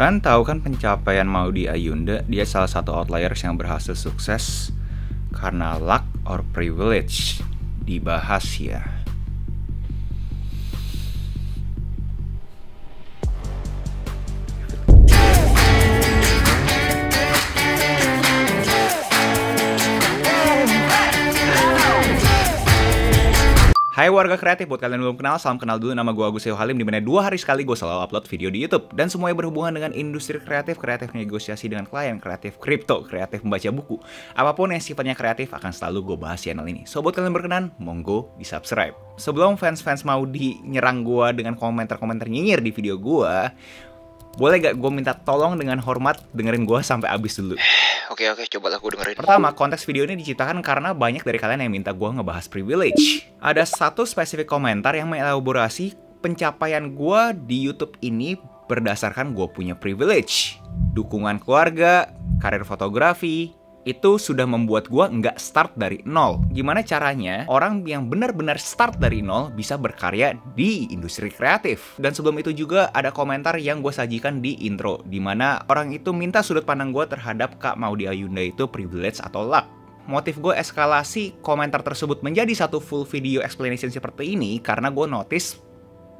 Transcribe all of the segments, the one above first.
Kan tahu kan pencapaian Maudy Ayunda, dia salah satu outliers yang berhasil sukses karena luck or privilege. Dibahas ya. Hai warga kreatif, buat kalian yang belum kenal, salam kenal dulu, nama gue Agus Seo Halim, dimana 2 hari sekali gue selalu upload video di YouTube. Dan semuanya berhubungan dengan industri kreatif, kreatif negosiasi dengan klien, kreatif kripto, kreatif membaca buku. Apapun yang sifatnya kreatif akan selalu gue bahas channel ini. So buat kalian berkenan, monggo di subscribe. Sebelum fans-fans Maudy nyerang gue dengan komentar-komentar nyinyir di video gue, boleh gak gue minta tolong dengan hormat dengerin gue sampai habis dulu? Oke, coba aku dengerin. Pertama, konteks video ini diciptakan karena banyak dari kalian yang minta gue ngebahas privilege. Ada satu spesifik komentar yang mengelaborasi pencapaian gue di YouTube ini berdasarkan gue punya privilege. Dukungan keluarga, karir fotografi, itu sudah membuat gue nggak start dari nol. Gimana caranya orang yang benar-benar start dari nol bisa berkarya di industri kreatif? Dan sebelum itu juga ada komentar yang gue sajikan di intro, dimana orang itu minta sudut pandang gue terhadap Kak Maudy Ayunda itu privilege atau luck. Motif gue eskalasi komentar tersebut menjadi satu full video explanation seperti ini karena gue notice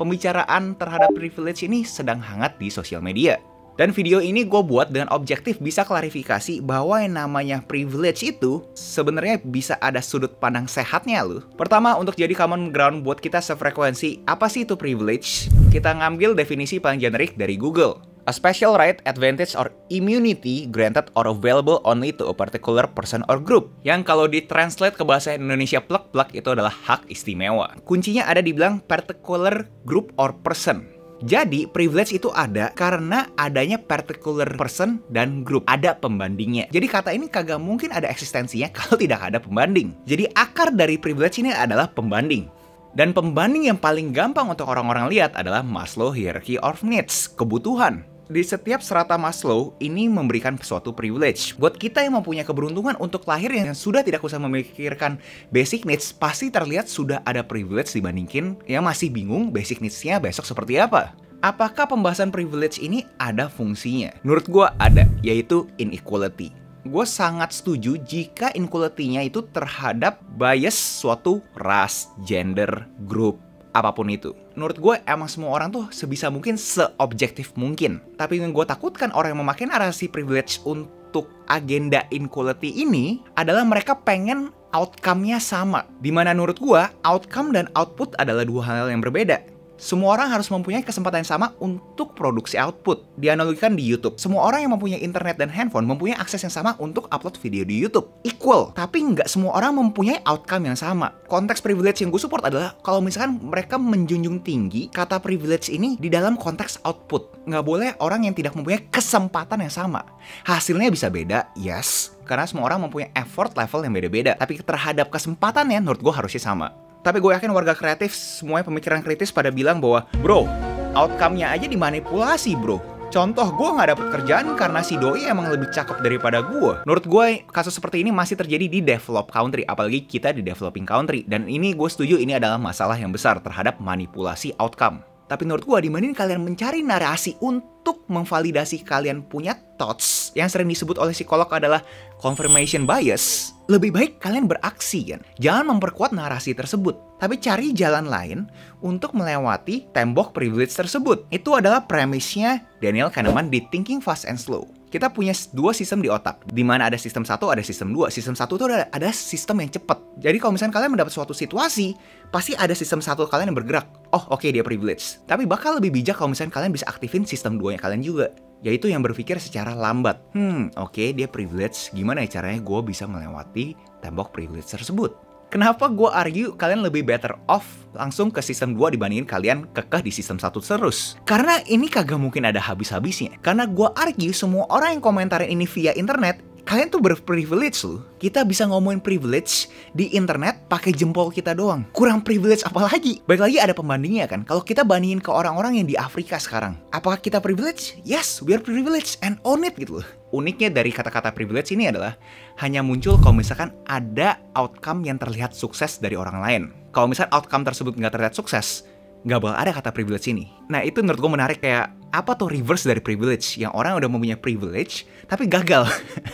pembicaraan terhadap privilege ini sedang hangat di sosial media. Dan video ini gue buat dengan objektif bisa klarifikasi bahwa yang namanya privilege itu sebenarnya bisa ada sudut pandang sehatnya loh. Pertama, untuk jadi common ground buat kita sefrekuensi, apa sih itu privilege? Kita ngambil definisi paling generik dari Google. A special right, advantage, or immunity granted or available only to a particular person or group. Yang kalau ditranslate ke bahasa Indonesia plek-plek itu adalah hak istimewa. Kuncinya ada dibilang particular group or person. Jadi, privilege itu ada karena adanya particular person dan group. Ada pembandingnya. Jadi, kata ini kagak mungkin ada eksistensinya kalau tidak ada pembanding. Jadi, akar dari privilege ini adalah pembanding. Dan pembanding yang paling gampang untuk orang-orang lihat adalah Maslow Hierarchy of Needs, kebutuhan. Di setiap strata Maslow, ini memberikan suatu privilege. Buat kita yang mempunyai keberuntungan untuk lahir yang sudah tidak usah memikirkan basic needs, pasti terlihat sudah ada privilege dibandingin yang masih bingung basic needs-nya besok seperti apa. Apakah pembahasan privilege ini ada fungsinya? Menurut gue ada, yaitu inequality. Gue sangat setuju jika inequality-nya itu terhadap bias suatu ras, gender, grup, apapun itu. Menurut gue emang semua orang tuh sebisa mungkin seobjektif mungkin. Tapi yang gue takutkan orang yang memakai narasi privilege untuk agenda inequality ini adalah mereka pengen outcome-nya sama. Dimana menurut gue outcome dan output adalah dua hal yang berbeda. Semua orang harus mempunyai kesempatan yang sama untuk produksi output. Dianalogikan di YouTube, semua orang yang mempunyai internet dan handphone mempunyai akses yang sama untuk upload video di YouTube. Equal, tapi nggak semua orang mempunyai outcome yang sama. Konteks privilege yang gue support adalah kalau misalkan mereka menjunjung tinggi kata privilege ini di dalam konteks output. Nggak boleh orang yang tidak mempunyai kesempatan yang sama. Hasilnya bisa beda, yes, karena semua orang mempunyai effort level yang beda-beda. Tapi terhadap kesempatannya menurut gue harusnya sama. Tapi gue yakin warga kreatif semuanya pemikiran kritis pada bilang bahwa bro, outcome-nya aja dimanipulasi bro. Contoh, gue nggak dapet kerjaan karena si doi emang lebih cakep daripada gue. Menurut gue, kasus seperti ini masih terjadi di developed country, apalagi kita di developing country. Dan ini gue setuju ini adalah masalah yang besar terhadap manipulasi outcome. Tapi menurut gue, dibanding kalian mencari narasi untuk memvalidasi kalian punya thoughts, yang sering disebut oleh psikolog adalah confirmation bias, lebih baik kalian beraksi kan. Jangan memperkuat narasi tersebut, tapi cari jalan lain untuk melewati tembok privilege tersebut. Itu adalah premisnya Daniel Kahneman di Thinking Fast and Slow. Kita punya dua sistem di otak, di mana ada sistem 1, ada sistem 2. Sistem 1 itu ada sistem yang cepat. Jadi kalau misalnya kalian mendapat suatu situasi, pasti ada sistem 1 kalian yang bergerak. Oh oke, dia privilege. Tapi bakal lebih bijak kalau misalnya kalian bisa aktifin sistem 2 nya kalian juga, yaitu yang berpikir secara lambat. Oke, dia privilege. Gimana ya caranya gue bisa melewati tembok privilege tersebut? Kenapa gue argue kalian lebih better off langsung ke sistem 2 dibandingin kalian kekeh di sistem 1 terus? Karena ini kagak mungkin ada habis-habisnya. Karena gue argue semua orang yang komentarin ini via internet, kalian tuh berprivilege loh. Kita bisa ngomongin privilege di internet pakai jempol kita doang. Kurang privilege apa lagi? Baik lagi ada pembandingnya kan. Kalau kita bandingin ke orang-orang yang di Afrika sekarang, apakah kita privilege? Yes, we are privileged and own it gitu loh. Uniknya dari kata-kata privilege ini adalah hanya muncul kalau misalkan ada outcome yang terlihat sukses dari orang lain. Kalau misalkan outcome tersebut nggak terlihat sukses, nggak bakal ada kata privilege ini. Nah itu menurut gue menarik, kayak Apa tuh reverse dari privilege? Yang orang udah mempunyai privilege, tapi gagal.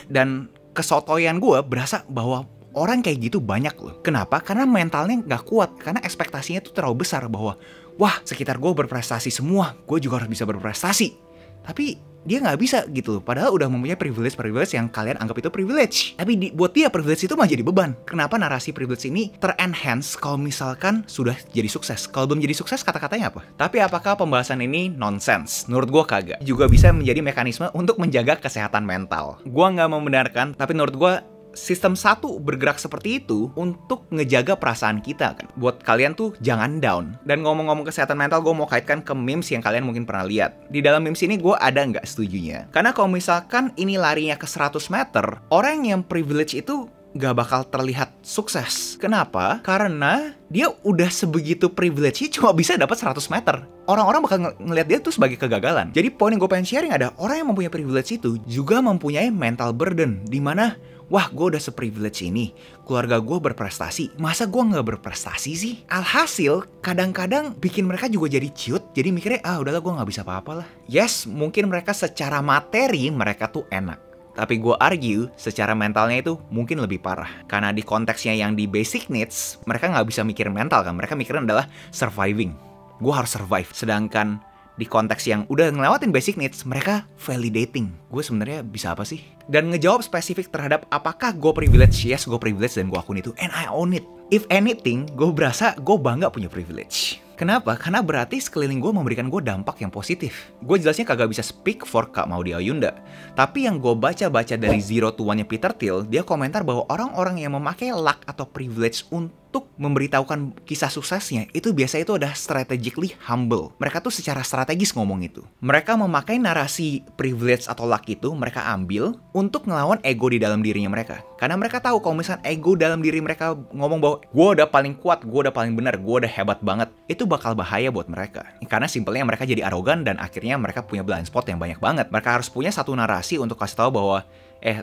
Dan kesotoyan gue berasa bahwa orang kayak gitu banyak loh. Kenapa? Karena mentalnya nggak kuat. Karena ekspektasinya tuh terlalu besar bahwa, wah sekitar gue berprestasi semua, gue juga harus bisa berprestasi. Tapi dia nggak bisa gitu loh. Padahal udah mempunyai privilege yang kalian anggap itu privilege. Tapi buat dia privilege itu malah jadi beban. Kenapa narasi privilege ini ter-enhance kalau misalkan sudah jadi sukses? Kalau belum jadi sukses kata-katanya apa? Tapi apakah pembahasan ini nonsense? Menurut gue kagak. Juga bisa menjadi mekanisme untuk menjaga kesehatan mental. Gue nggak membenarkan, tapi menurut gue sistem satu bergerak seperti itu untuk ngejaga perasaan kita kan. Buat kalian tuh jangan down. Dan ngomong-ngomong kesehatan mental, gue mau kaitkan ke memes yang kalian mungkin pernah lihat. Di dalam memes ini gue ada nggak setujunya. Karena kalau misalkan ini larinya ke 100 meter, orang yang privilege itu nggak bakal terlihat sukses. Kenapa? Karena dia udah sebegitu privilege cuma bisa dapat 100 meter. Orang-orang bakal ngelihat dia tuh sebagai kegagalan. Jadi poin yang gue pengen sharing ada, orang yang mempunyai privilege itu juga mempunyai mental burden. Dimana wah, gue udah se-privilege ini, keluarga gue berprestasi, masa gue nggak berprestasi sih? Alhasil, kadang-kadang bikin mereka juga jadi ciut, jadi mikirnya, udahlah gue nggak bisa apa-apa lah. Yes, mungkin mereka secara materi, mereka tuh enak. Tapi gue argue, secara mentalnya itu mungkin lebih parah. Karena di konteksnya yang di basic needs, mereka nggak bisa mikirin mental kan, mereka mikirin adalah surviving. Gue harus survive, sedangkan di konteks yang udah ngelewatin basic needs, mereka validating. Gue sebenarnya bisa apa sih? Dan ngejawab spesifik terhadap apakah gue privilege? Yes, gue privilege dan gue akun itu. And I own it. If anything, gue berasa gue bangga punya privilege. Kenapa? Karena berarti sekeliling gue memberikan gue dampak yang positif. Gue jelasnya kagak bisa speak for Kak Maudy Ayunda. Tapi yang gue baca-baca dari Zero to One-nya Peter Thiel, dia komentar bahwa orang-orang yang memakai luck atau privilege untuk memberitahukan kisah suksesnya, itu biasanya itu udah strategically humble. Mereka tuh secara strategis ngomong itu. Mereka memakai narasi privilege atau luck itu, mereka ambil untuk ngelawan ego di dalam dirinya mereka. Karena mereka tahu kalau misalnya ego dalam diri mereka ngomong bahwa gue udah paling kuat, gue udah paling benar, gue udah hebat banget, itu bakal bahaya buat mereka. Karena simpelnya mereka jadi arogan dan akhirnya mereka punya blind spot yang banyak banget. Mereka harus punya satu narasi untuk kasih tahu bahwa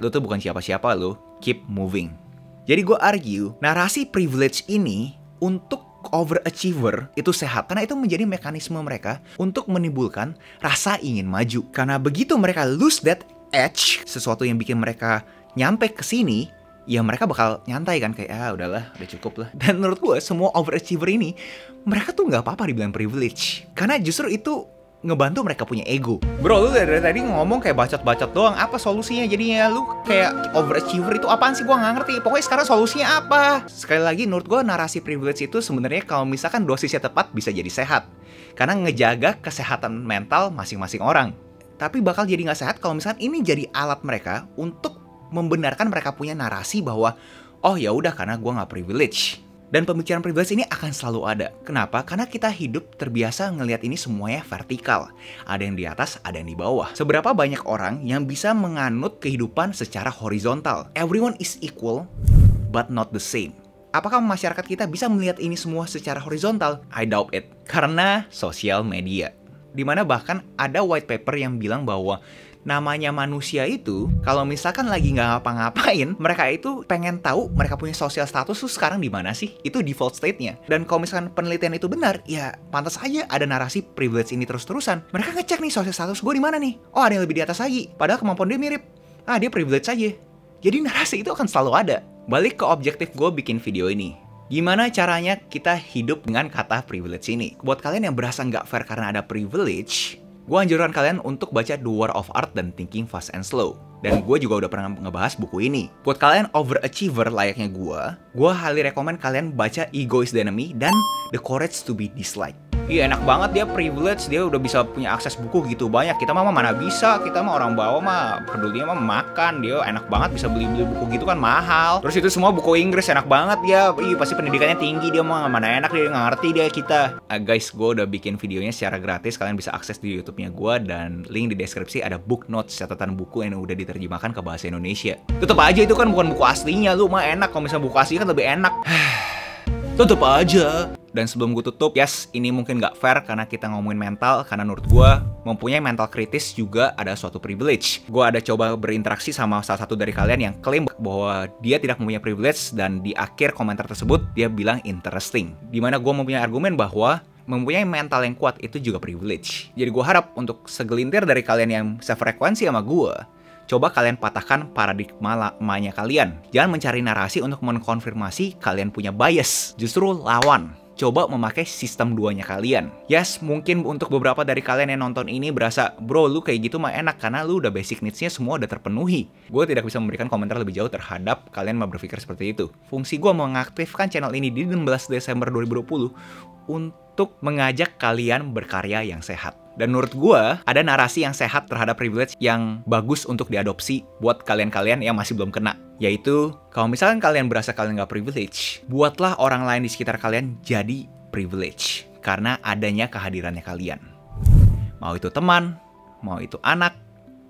lu tuh bukan siapa-siapa, lu keep moving. Jadi gue argue, narasi privilege ini untuk overachiever itu sehat. Karena itu menjadi mekanisme mereka untuk menimbulkan rasa ingin maju. Karena begitu mereka lose that edge, sesuatu yang bikin mereka nyampe ke sini, ya mereka bakal nyantai kan, kayak udahlah, udah cukup lah. Dan menurut gue semua overachiever ini, mereka tuh nggak apa-apa dibilang privilege. Karena justru itu ngebantu mereka punya ego. Bro, lu dari tadi ngomong kayak bacot-bacot doang. Apa solusinya jadinya? Lu kayak overachiever itu apaan sih? Gua nggak ngerti. Pokoknya sekarang solusinya apa? Sekali lagi, menurut gua narasi privilege itu sebenarnya kalau misalkan dosisnya tepat bisa jadi sehat. Karena ngejaga kesehatan mental masing-masing orang. Tapi bakal jadi nggak sehat kalau misalkan ini jadi alat mereka untuk membenarkan mereka punya narasi bahwa oh ya udah karena gua nggak privilege. Dan pemikiran privilege ini akan selalu ada. Kenapa? Karena kita hidup terbiasa ngelihat ini semuanya vertikal. Ada yang di atas, ada yang di bawah. Seberapa banyak orang yang bisa menganut kehidupan secara horizontal? Everyone is equal, but not the same. Apakah masyarakat kita bisa melihat ini semua secara horizontal? I doubt it. Karena sosial media. Dimana bahkan ada white paper yang bilang bahwa namanya manusia itu, kalau misalkan lagi nggak ngapa-ngapain, mereka itu pengen tahu mereka punya social status tuh sekarang di mana sih? Itu default state-nya. Dan kalau misalkan penelitian itu benar, ya pantas aja ada narasi privilege ini terus-terusan. Mereka ngecek nih social status gue di mana nih? Oh, ada yang lebih di atas lagi. Padahal kemampuan dia mirip. Dia privilege aja. Jadi narasi itu akan selalu ada. Balik ke objektif gue bikin video ini. Gimana caranya kita hidup dengan kata privilege ini? Buat kalian yang berasa nggak fair karena ada privilege, gue anjurkan kalian untuk baca The War of Art dan Thinking Fast and Slow. Dan gue juga udah pernah ngebahas buku ini. Buat kalian overachiever layaknya gue highly recommend kalian baca Ego is the Enemy dan The Courage to be Disliked. Iya enak banget dia privilege, dia udah bisa punya akses buku gitu banyak. Kita mah mana bisa, kita mah orang bawah mah pedulinya mah makan. Dia enak banget bisa beli-beli buku gitu kan mahal. Terus itu semua buku Inggris enak banget dia. Pasti pendidikannya tinggi, dia mah mana enak, dia nggak ngerti dia kita. Guys, gue udah bikin videonya secara gratis, kalian bisa akses di YouTube-nya gue dan link di deskripsi ada book notes, catatan buku yang udah diterjemahkan ke bahasa Indonesia. Tetep aja itu kan bukan buku aslinya, lu mah enak kalau misalnya buku asli kan lebih enak. Tetep aja. Dan sebelum gue tutup, yes, ini mungkin gak fair karena kita ngomongin mental. Karena menurut gue, mempunyai mental kritis juga ada suatu privilege. Gue ada coba berinteraksi sama salah satu dari kalian yang klaim bahwa dia tidak mempunyai privilege. Dan di akhir komentar tersebut, dia bilang interesting. Dimana gue mempunyai argumen bahwa Mempunyai mental yang kuat itu juga privilege. Jadi gue harap untuk segelintir dari kalian yang sefrekuensi sama gue, coba kalian patahkan paradigma lamanya kalian. Jangan mencari narasi untuk mengkonfirmasi kalian punya bias. Justru lawan. Coba memakai sistem duanya kalian. Yes, mungkin untuk beberapa dari kalian yang nonton ini berasa, bro, lu kayak gitu mah enak karena lu udah basic needs-nya semua udah terpenuhi. Gue tidak bisa memberikan komentar lebih jauh terhadap kalian mau berpikir seperti itu. Fungsi gue mengaktifkan channel ini di 16 Desember 2020 untuk mengajak kalian berkarya yang sehat. Dan menurut gue, ada narasi yang sehat terhadap privilege yang bagus untuk diadopsi buat kalian-kalian yang masih belum kena. Yaitu, kalau misalkan kalian berasa kalian gak privilege, buatlah orang lain di sekitar kalian jadi privilege. Karena adanya kehadirannya kalian. Mau itu teman, mau itu anak,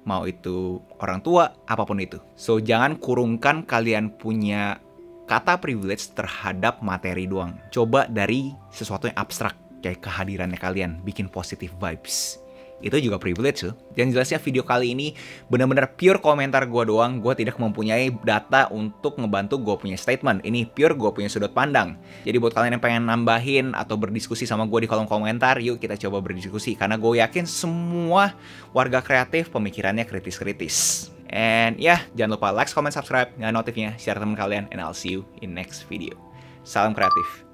mau itu orang tua, apapun itu. So, jangan kurungkan kalian punya kata privilege terhadap materi doang. Coba dari sesuatu yang abstrak. Kayak kehadirannya kalian, bikin positive vibes. Itu juga privilege loh. Dan jelasnya video kali ini benar-benar pure komentar gue doang. Gue tidak mempunyai data untuk ngebantu gue punya statement. Ini pure gue punya sudut pandang. Jadi buat kalian yang pengen nambahin atau berdiskusi sama gue di kolom komentar, yuk kita coba berdiskusi. Karena gue yakin semua warga kreatif pemikirannya kritis-kritis. And jangan lupa like, comment, subscribe, nyalain notifnya, share teman kalian, and I'll see you in next video. Salam kreatif.